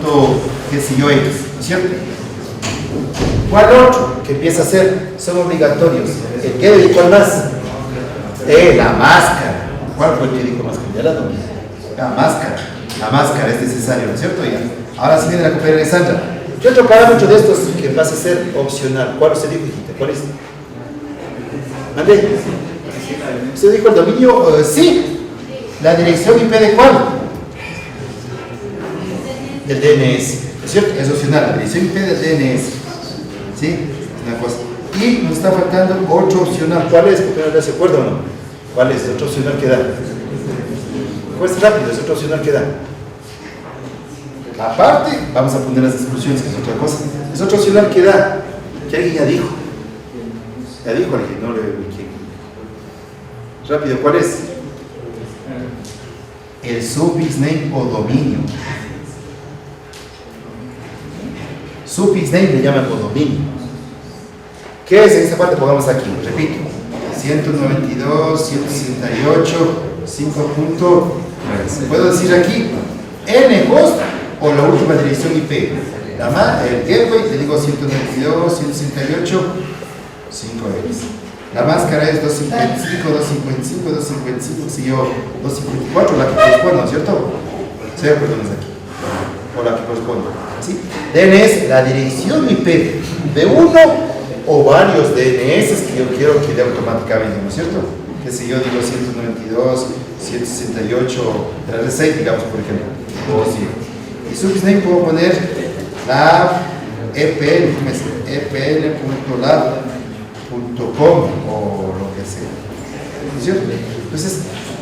5. qué sé yo, X, ¿cierto? ¿Cuál otro que empieza a ser? Son obligatorios. ¿El gateway cuál más? La máscara. ¿Cuál fue el que dijo máscara? Ya la dominé. La máscara es necesario, ¿no es cierto? Ya. Ahora sí viene la compañera Alexandra. ¿Qué otro parámetro de estos que pasa a ser opcional? ¿Cuál usted dijo, hijita? ¿Cuál es? ¿Mande? ¿Usted dijo el dominio? Sí. ¿La dirección IP de cuál? Del DNS. ¿No es cierto? Es opcional. La dirección IP del DNS. ¿Sí? Una cosa. Y nos está faltando otro opcional. ¿Cuál es? ¿Porque no se acuerda o no? ¿Cuál es? Otro opcional que da. Pues rápido, es otro opcional que da. Aparte, vamos a poner las exclusiones, que es otra cosa. Es otro opcional que da. Que alguien ya dijo. Ya dijo alguien, no le veo quién. Rápido, ¿cuál es? El suffix name o dominio. Suffix name le llaman o dominio. ¿Qué es? En esta parte pongamos aquí, repito. 192, 168, 5. Puedo decir aquí N host o la última dirección IP. El gateway, le digo 192, 168, 5X. La máscara es 255, 255, 255, si yo 254, la que corresponde, ¿no es cierto? Sí, perdón, aquí. o la que corresponde. ¿Sí? DNS, la dirección IP de uno o varios DNS que yo quiero que dé automáticamente, ¿no es cierto? Que si yo digo 192, 168 de la red 6, digamos, por ejemplo, o si. Y subname puedo poner la epl.lab.com o lo que sea, ¿no es cierto? Entonces,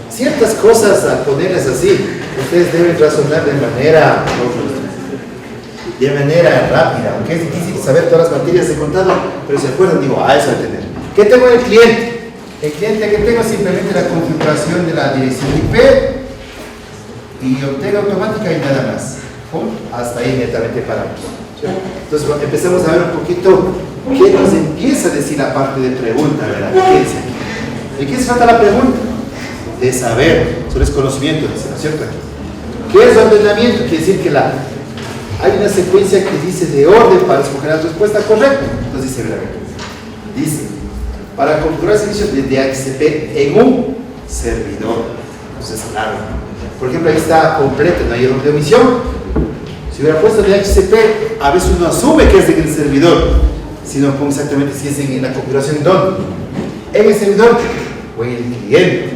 ciertas cosas al ponerles así, ustedes deben razonar de manera rápida, aunque es difícil saber todas las materias de contado, pero se acuerdan, digo, eso hay que tener. ¿Qué tengo en el cliente? El cliente que tengo es simplemente la configuración de la dirección IP y obtengo automática y nada más. ¡Pum! Hasta ahí inmediatamente paramos. Entonces empezamos a ver un poquito qué nos empieza a decir la parte de pregunta, ¿verdad? ¿Qué dice aquí? ¿De qué se trata la pregunta? De saber, eso es conocimiento, ¿no es cierto? ¿Qué es ordenamiento? Quiere decir que hay una secuencia que dice de orden para escoger la respuesta correcta. Entonces dice, ¿verdad? Dice, para configurar servicios de DHCP en un servidor. Entonces, claro. Por ejemplo, ahí está completo, no hay error de omisión. Si hubiera puesto DHCP, a veces uno asume que es en el servidor, sino como exactamente si es en la configuración ¿dónde? En el servidor o en el cliente.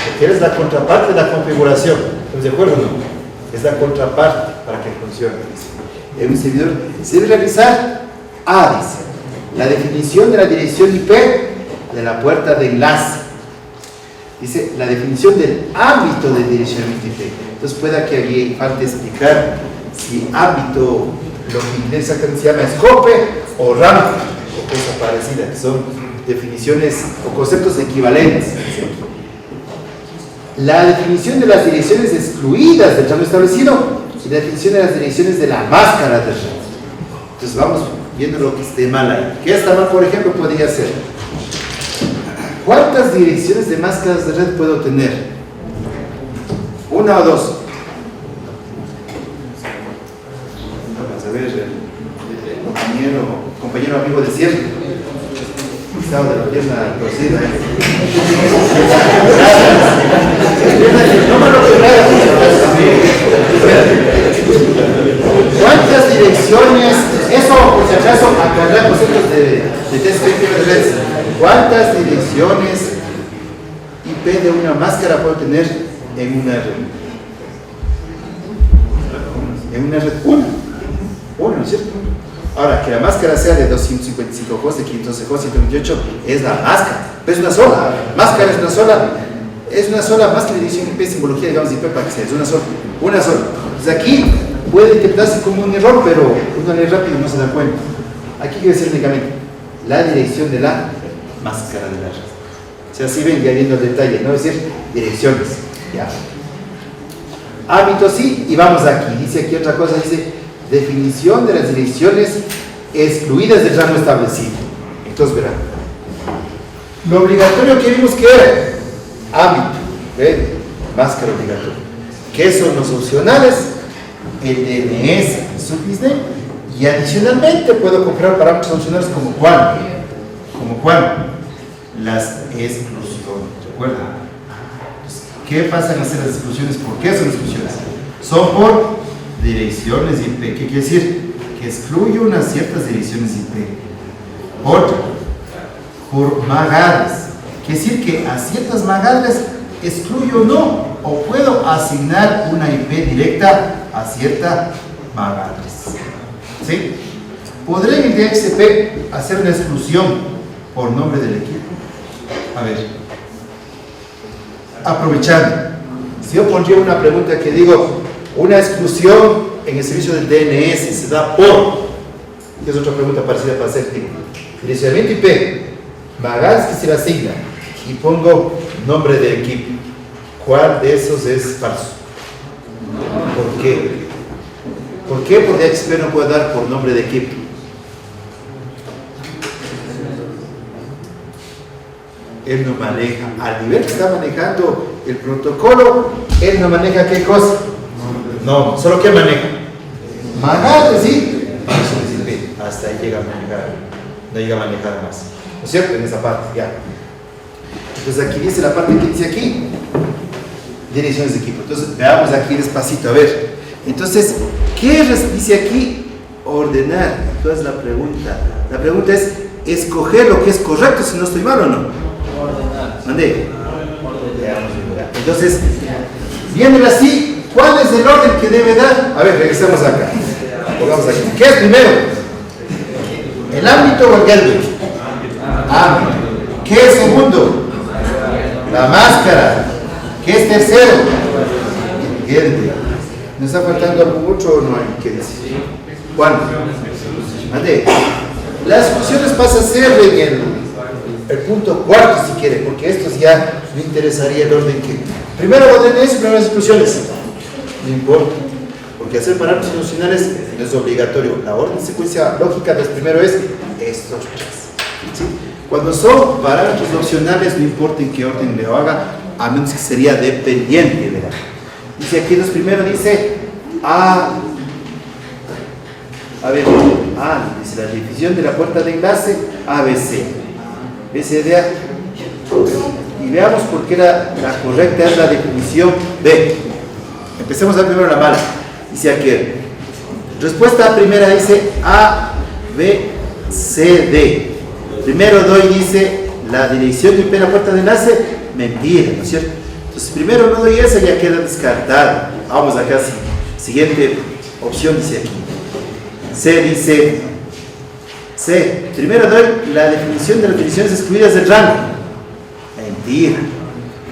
Porque es la contraparte de la configuración. ¿Estamos de acuerdo o no? Es la contraparte para que funcione. En un servidor se debe realizar dice, la definición de la dirección IP de la puerta de enlace. Dice la definición del ámbito de dirección IP. Entonces pueda que aquí falte explicar si ámbito, lo que inglés exactamente se llama scope o RAM o cosa parecida, que son definiciones o conceptos equivalentes. La definición de las direcciones excluidas del rango establecido y la definición de las direcciones de la máscara de red. Entonces vamos viendo lo que esté mal ahí. ¿Qué está mal, por ejemplo, podría ser? ¿Cuántas direcciones de máscaras de red puedo tener? ¿Una o dos? Vamos a ver, el compañero amigo de cierre. Estaba de la pierna torcida. ¿Cuántas direcciones? Eso, por si acaso, aclarar conceptos de test de red. ¿Cuántas direcciones IP de una máscara puedo tener en una red? En una red, una, ¿no es cierto? Ahora, que la máscara sea de 255 hosts, de 512 hosts, 128, es la máscara, pero es una sola. Máscara es una sola máscara de edición IP, simbología, digamos, IP para que sea, es una sola. Entonces aquí puede interpretarse como un error, pero uno lee rápido y no se da cuenta. Aquí quiere decir únicamente la dirección de la máscara de la red. O sea, así ven ya viendo el detalle, no es decir direcciones. Ya. Ámbito sí, y vamos aquí. Dice aquí otra cosa, dice definición de las direcciones excluidas del rango establecido. Entonces verán. Lo obligatorio que vimos que era ámbito, ¿ven? Máscara obligatoria. ¿Qué son los opcionales? El DNS, subname, y adicionalmente puedo comprar parámetros opcionales como cuál. Las exclusiones, ¿recuerdan? ¿Qué pasa en hacer las exclusiones? ¿Por qué son exclusiones? Son por direcciones IP. ¿Qué quiere decir? Que excluyo unas ciertas direcciones IP. Otra, por MAC-adres. Quiere decir que a ciertas MAC-adres excluyo no, o puedo asignar una IP directa a cierta MAC-adres. ¿Sí? ¿Podré en el DHCP hacer una exclusión por nombre del equipo? A ver, aprovechando, si yo pondría una pregunta que digo, una exclusión en el servicio del DNS se da por, que es otra pregunta parecida para hacer tipo, direccionamiento IP, MAC-adres que se le asigna, y pongo nombre del equipo, ¿cuál de esos es falso? ¿Por qué? ¿Por qué por DHCP no puedo dar por nombre de equipo? Él no maneja, al nivel que está manejando el protocolo, él no maneja ¿qué cosa? No, solo ¿qué maneja? MAC-adres, sí, hasta ahí llega a manejar, no llega a manejar más, ¿no es cierto? En esa parte, ya. Entonces aquí dice la parte que dice aquí, direcciones de equipo. Entonces veamos aquí despacito, a ver. Entonces, dice aquí? Ordenar. Entonces la pregunta es escoger lo que es correcto, si no estoy mal o no. Ordenar. ¿Dónde? Entonces, viéndolo así, ¿cuál es el orden que debe dar? A ver, regresemos acá. Pongamos aquí. ¿Qué es primero? ¿El ámbito o el gelbe? Ámbito. ¿Qué es segundo? La máscara. ¿Qué es tercero? El gelbe. ¿Nos está faltando algo mucho o no hay? ¿Qué dice? Juan. Ande. Las funciones pasan a ser en el punto cuarto, si quiere, porque esto ya me interesaría el orden que... Primero orden es, primero las exclusiones. No importa, porque hacer parámetros funcionales no es obligatorio. La orden secuencia lógica del primero es estos tres. ¿Sí? Cuando son parámetros opcionales, no importa en qué orden le haga, a menos que sería dependiente, ¿verdad? Dice aquí los primeros, dice dice la definición de la puerta de enlace ABC. BCDA. Y veamos por qué la correcta es la definición B. Empecemos a primero la mala. Dice aquí, respuesta a primera dice A, B, C, D. Primero doy, dice, la dirección de IP de la puerta de enlace, mentira, ¿no es cierto? Entonces primero no doy esa, ya queda descartada. Vamos acá, siguiente opción dice aquí. C dice, C, primero doy la definición de las divisiones excluidas del rango. Mentira,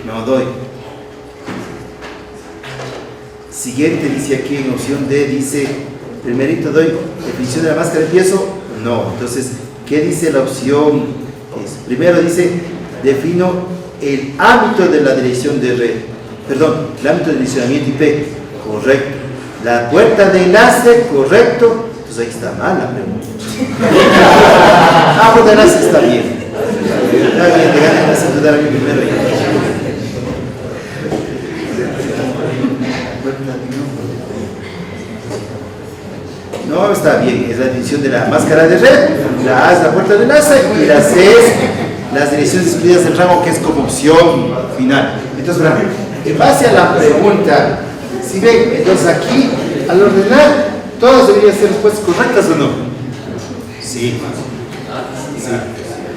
no doy. Siguiente dice aquí en opción D, dice, primerito doy definición de la máscara de piezo. No, entonces, ¿qué dice la opción? Primero dice, defino el ámbito de la dirección de red. Perdón, el ámbito de direccionamiento IP. Correcto. La puerta de enlace, correcto. Entonces ahí está mal la pregunta. Puerta de enlace está bien. Está bien, te ganan las dudar a mí primero. No, está bien, es la definición de la máscara de red. La A es la puerta de enlace y la C es las direcciones excluidas del rango, que es como opción final. Entonces, en base a la pregunta, si ven, entonces aquí, al ordenar, todas deberían ser respuestas correctas o no. Sí.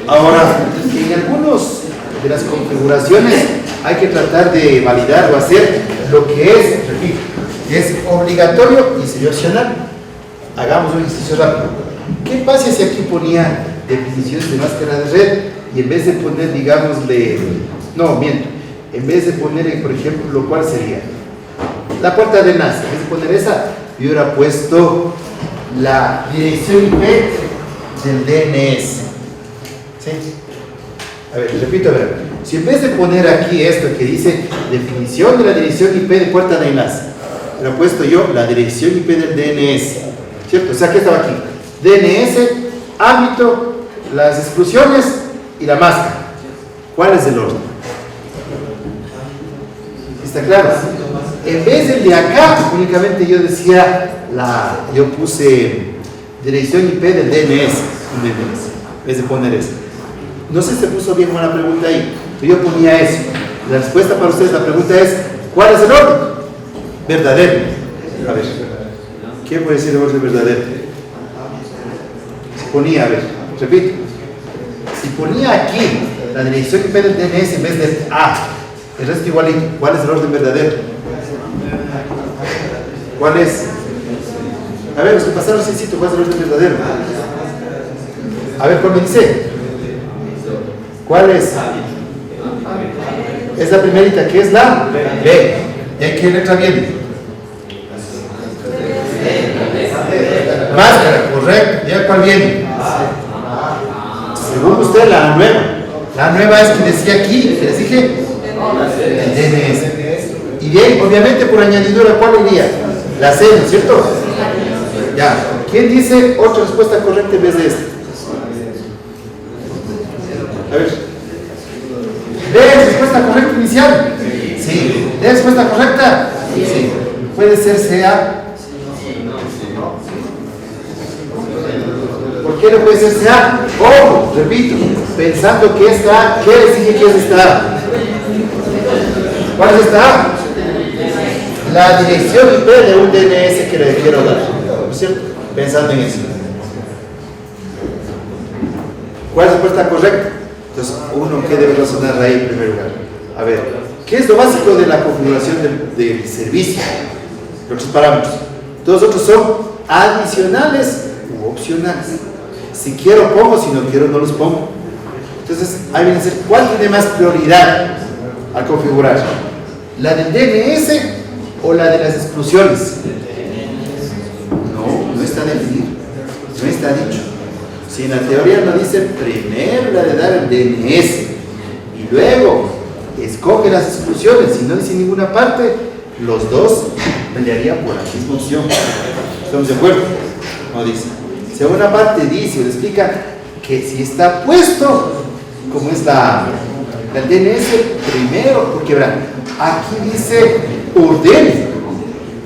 Ahora, en algunas de las configuraciones hay que tratar de validar o hacer lo que es, repito, es obligatorio y sería opcional. Hagamos un ejercicio rápido. ¿Qué pasa si aquí ponía definiciones de máscara de red y en vez de poner, digámosle, no, miento, en vez de poner, por ejemplo, lo cual sería la puerta de enlace, en vez de poner esa, yo hubiera puesto la dirección IP del DNS? ¿Sí? A ver, repito, a ver. Si en vez de poner aquí esto que dice definición de la dirección IP de puerta de enlace, hubiera puesto yo la dirección IP del DNS, ¿cierto? O sea, ¿qué estaba aquí? DNS, ámbito, las exclusiones y la máscara. ¿Cuál es el orden? ¿Está claro? En vez del de acá, únicamente yo decía, yo puse dirección IP del DNS, en vez de poner eso. No sé si se puso bien con la pregunta ahí, pero yo ponía eso. La respuesta para ustedes, la pregunta es, ¿cuál es el orden? Verdadero. A ver, ¿qué puede decir el orden verdadero? Si ponía, a ver, repito. Si ponía aquí la dirección IP del DNS en vez de A, el resto igualito, ¿cuál es el orden verdadero? ¿Cuál es? A ver, los que pasaron sencito, ¿cuál es el orden verdadero? A ver, ¿cuál me dice? ¿Cuál es? Es la primerita, ¿qué es la? B. ¿Y ahí qué letra viene? Máscara, correcto. ¿Y ahí cuál viene? Según usted, la nueva. La nueva es que decía aquí, que les dije, el DNS. Y bien, obviamente por añadidura, ¿cuál iría? La C, ¿no es cierto? Ya. ¿Quién dice otra respuesta correcta en vez de esta? A ver. ¿D respuesta correcta inicial? Sí. ¿D respuesta correcta? Sí. ¿Puede ser CA? ¿Por qué no puede ser CA? Ojo, repito, pensando que esta A, ¿qué les dije que es esta A? ¿Cuál es esta A? la dirección IP de un DNS que le quiero dar, ¿no es cierto? Pensando en eso. ¿Cuál es la respuesta correcta? Entonces, uno que debe razonar ahí en primer lugar. A ver, ¿qué es lo básico de la configuración del servicio? Los otros parámetros. Todos los otros son adicionales u opcionales. Si quiero pongo, si no quiero no los pongo. Entonces, ahí viene a ser, ¿cuál tiene más prioridad al configurar? ¿La del DNS o la de las exclusiones? No está definido, no está dicho. Si en la teoría nos dice primero la de dar el DNS y luego escoge las exclusiones, si no dice ninguna parte, los dos pelearían por la misma opción. ¿Estamos de acuerdo? No dice. Si una parte dice o le explica que si está puesto, como es el DNS, primero, porque verán, aquí dice ordene,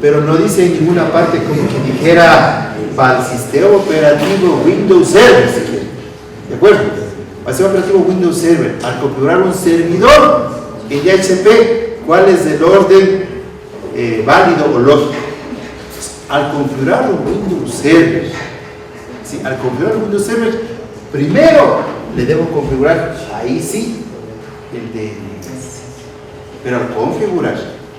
pero no dice en ninguna parte como que dijera para el sistema operativo Windows Server, si quiere. ¿De acuerdo? Para el sistema operativo Windows Server, al configurar un servidor en DHCP, ¿cuál es el orden válido o lógico? Al configurar un Windows Server, ¿sí? Al configurar un Windows Server, primero le debo configurar, ahí sí, el DNS. Pero al configurar,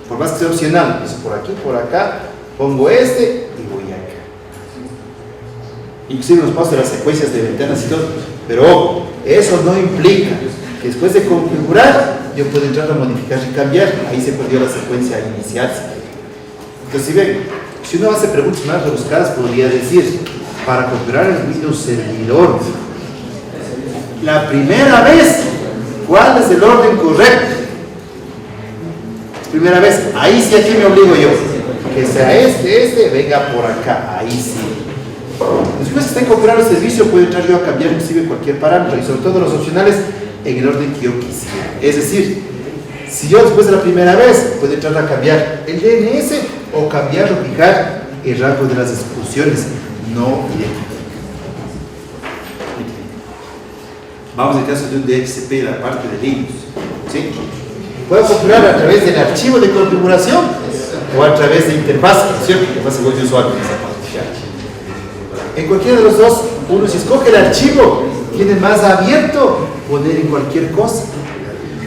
por más que sea opcional, pues por aquí, por acá, pongo este y voy acá. Inclusive nos paso las secuencias de ventanas y todo, pero ojo, eso no implica que después de configurar yo puedo entrar a modificar y cambiar. Ahí se perdió la secuencia inicial. Entonces, si ven, si uno hace preguntas más rebuscadas, podría decir, para configurar el Windows servidor, la primera vez, ¿cuál es el orden correcto? Primera vez, ahí sí, aquí me obligo yo, que sea este, venga por acá, ahí sí. Después que esté configurado el servicio, puedo entrar yo a cambiar inclusive cualquier parámetro, y sobre todo los opcionales, en el orden que yo quisiera. Es decir, si yo después de la primera vez puedo entrar a cambiar el DNS o cambiar o fijar el rango de las exclusiones, no directo. Vamos al caso de un DHCP, la parte de Linux, ¿sí? Puedo configurar a través del archivo de configuración o a través de interfaz, ¿cierto? Interfaz de usuario. En cualquiera de los dos, uno si escoge el archivo, tiene más abierto poner en cualquier cosa.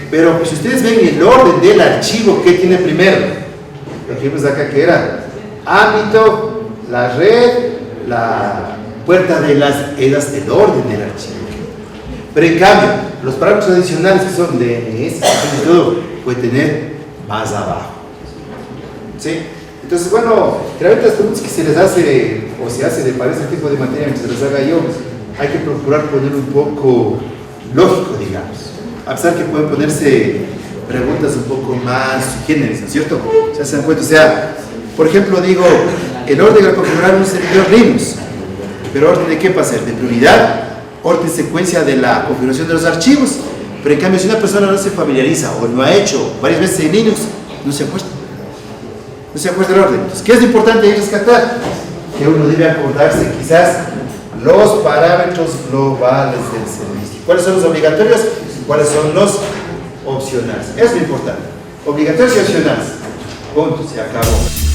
Pero si ustedes ven el orden del archivo, ¿qué tiene primero? Por ejemplo, acá que era ámbito, la red, la puerta de las EDAs, el orden del archivo. Pero en cambio, los parámetros adicionales que son DNS y todo, puede tener más abajo. ¿Sí? Entonces, bueno, realmente las preguntas que se les hace o se hace para este tipo de materia que se les haga yo, hay que procurar poner un poco lógico, digamos. A pesar que pueden ponerse preguntas un poco más generales, ¿no es cierto? ¿Se hacen cuenta? O sea, por ejemplo, digo, el orden de configurar un servidor Linux, pero ¿orden de qué va a ser? ¿De prioridad? ¿Orden secuencia de la configuración de los archivos? Pero en cambio, si una persona no se familiariza o no ha hecho varias veces en Linux, no se acuerda. No se acuerda el orden. Entonces, ¿qué es lo importante ahí rescatar? Que uno debe acordarse quizás los parámetros globales del servicio. ¿Cuáles son los obligatorios? ¿Cuáles son los opcionales? Eso es lo importante. Obligatorios y opcionales. Punto, se acabó.